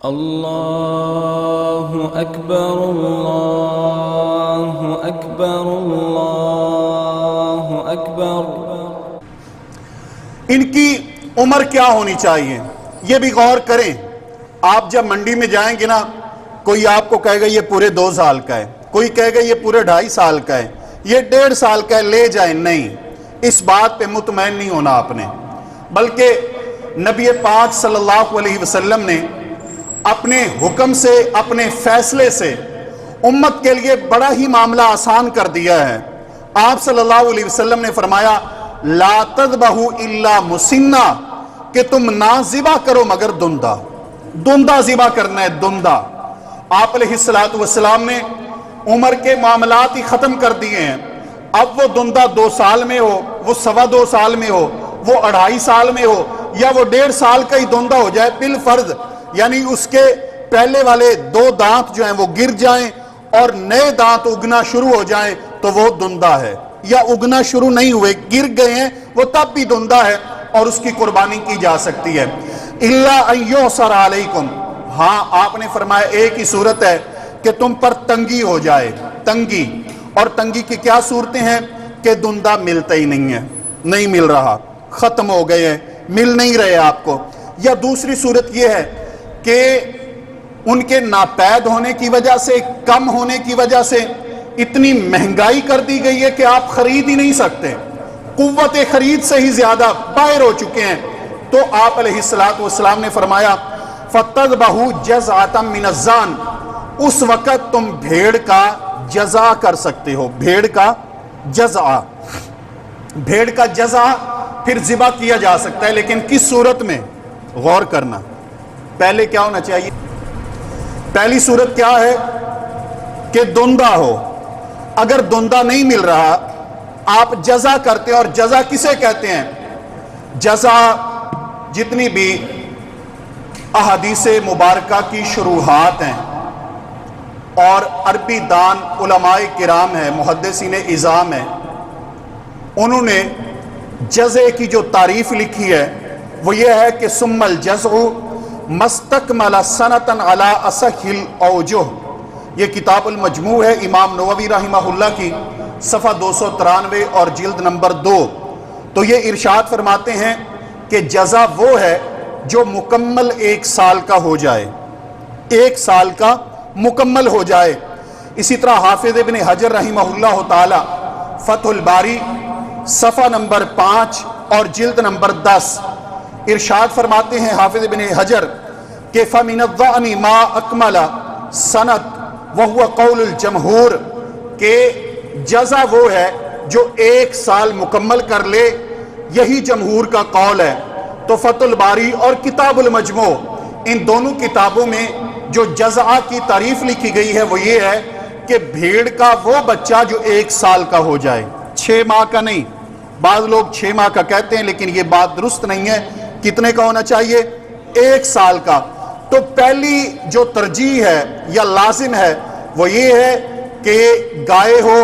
اللہ اکبر اللہ اکبر اللہ اکبر۔ ان کی عمر کیا ہونی چاہیے یہ بھی غور کریں۔ آپ جب منڈی میں جائیں گے نا، کوئی آپ کو کہے گا یہ پورے 2 سال کا ہے، کوئی کہے گا یہ پورے 2.5 سال کا ہے، یہ 1.5 سال کا ہے، لے جائیں۔ نہیں، اس بات پہ مطمئن نہیں ہونا آپ نے، بلکہ نبی پاک صلی اللہ علیہ وسلم نے اپنے حکم سے، اپنے فیصلے سے امت کے لیے بڑا ہی معاملہ آسان کر دیا ہے۔ آپ صلی اللہ علیہ وسلم نے فرمایا لا تذبحوا الا مسنہ، کہ تم نہ ذبح کرو مگر دندہ۔ دندہ ذبح کرنا ہے، دندہ۔ آپ علیہ السلام نے عمر کے معاملات ہی ختم کر دیے ہیں۔ اب وہ دندہ 2 سال میں ہو، وہ 2.25 سال میں ہو، وہ 2.5 سال میں ہو، یا وہ 1.5 سال کا ہی دندہ ہو جائے بالفرض، یعنی اس کے پہلے والے 2 دانت جو ہیں وہ گر جائیں اور نئے دانت اگنا شروع ہو جائیں تو وہ دندہ ہے، یا اگنا شروع نہیں ہوئے، گر گئے ہیں، وہ تب بھی دندہ ہے اور اس کی قربانی کی جا سکتی ہے۔ الا ان یعصر علیکم، ہاں آپ نے فرمایا ایک ہی صورت ہے کہ تم پر تنگی ہو جائے، تنگی۔ اور تنگی کی کیا صورتیں ہیں؟ کہ دندہ ملتا ہی نہیں ہے، نہیں مل رہا، ختم ہو گئے ہیں، مل نہیں رہے آپ کو۔ یا دوسری صورت یہ ہے کہ ان کے ناپید ہونے کی وجہ سے، کم ہونے کی وجہ سے اتنی مہنگائی کر دی گئی ہے کہ آپ خرید ہی نہیں سکتے، قوت خرید سے ہی زیادہ باہر ہو چکے ہیں۔ تو آپ علیہ السلام نے فرمایا فَتَذْبَحُوا جَزْعَةً مِّنَ الظَّانِ، اس وقت تم بھیڑ کا جزا کر سکتے ہو، بھیڑ کا جزا، بھیڑ کا جزا پھر ذبح کیا جا سکتا ہے، لیکن کس صورت میں؟ غور کرنا۔ پہلے کیا ہونا چاہیے؟ پہلی صورت کیا ہے کہ دندہ ہو۔ اگر دندہ نہیں مل رہا، آپ جزا کرتے ہیں، اور جزا کسے کہتے ہیں؟ جزا جتنی بھی احادیث مبارکہ کی شروحات ہیں اور عربی دان علماء کرام ہیں، محدثین اعظام ہیں، انہوں نے جزے کی جو تعریف لکھی ہے وہ یہ ہے کہ ثم الجزع مستکمل سنتاً علی اصح الاوجہ۔ یہ کتاب المجموع ہے امام نووی رحمہ اللہ کی، صفحہ 293 اور جلد نمبر 2۔ تو یہ ارشاد فرماتے ہیں کہ جزا وہ ہے جو مکمل 1 سال کا ہو جائے، 1 سال کا مکمل ہو جائے۔ اسی طرح حافظ ابن حجر رحمہ اللہ تعالی فتح الباری صفحہ نمبر 5 اور جلد نمبر 10 ارشاد فرماتے ہیں حافظ ابن حجر کہ فَمِنَ الظَّعْنِ مَا أَكْمَلَ سَنَتْ وَهُوَ قَوْلُ الْجَمْهُورِ، کہ جزا وہ ہے جو 1 سال مکمل کر لے، یہی جمہور کا قول ہے۔ تو فتح الباری اور کتاب المجموع، ان دونوں کتابوں میں جو جزا کی تعریف لکھی گئی ہے وہ یہ ہے کہ بھیڑ کا وہ بچہ جو 1 سال کا ہو جائے، 6 ماہ کا نہیں۔ بعض لوگ 6 ماہ کا کہتے ہیں لیکن یہ بات درست نہیں ہے۔ کتنے کا ہونا چاہیے؟ 1 سال کا۔ تو پہلی جو ترجیح ہے یا لازم ہے وہ یہ ہے کہ گائے ہو،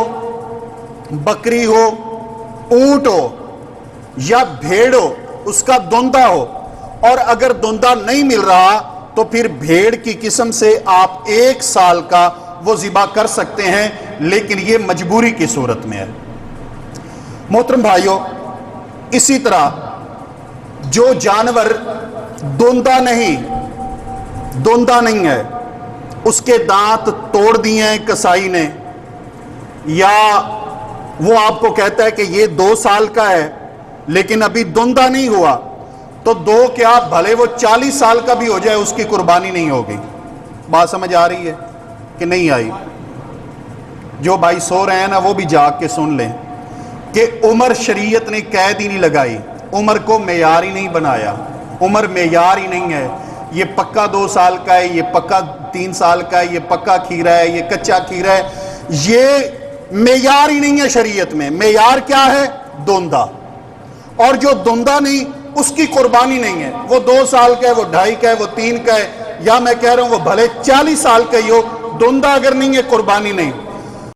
بکری ہو، اونٹ ہو یا بھیڑ ہو، اس کا دندہ ہو۔ اور اگر دندہ نہیں مل رہا تو پھر بھیڑ کی قسم سے آپ 1 سال کا وہ ذبح کر سکتے ہیں، لیکن یہ مجبوری کی صورت میں ہے۔ محترم بھائیوں، اسی طرح جو جانور دندہ نہیں ہے، اس کے دانت توڑ دیے ہیں کسائی نے، یا وہ آپ کو کہتا ہے کہ یہ 2 سال کا ہے لیکن ابھی دندہ نہیں ہوا، تو 2 کیا بھلے وہ 40 سال کا بھی ہو جائے اس کی قربانی نہیں ہوگی۔ بات سمجھ آ رہی ہے کہ نہیں آئی؟ جو بھائی سو رہے ہیں نا وہ بھی جاگ کے سن لیں کہ عمر شریعت نے قید ہی نہیں لگائی، عمر کو معیار ہی نہیں بنایا، عمر معیار ہی نہیں ہے۔ یہ پکا 2 سال کا ہے، یہ پکا 3 سال کا ہے، یہ پکا کھیرا ہے، یہ کچا کھیرا ہے، یہ معیار ہی نہیں ہے شریعت میں۔ معیار کیا ہے؟ دندہ۔ اور جو دندہ نہیں اس کی قربانی نہیں ہے، وہ 2 سال کا ہے، وہ 2.5 کا ہے، وہ 3 کا ہے، یا میں کہہ رہا ہوں وہ بھلے 40 سال کا ہی ہو، دندہ اگر نہیں ہے قربانی نہیں۔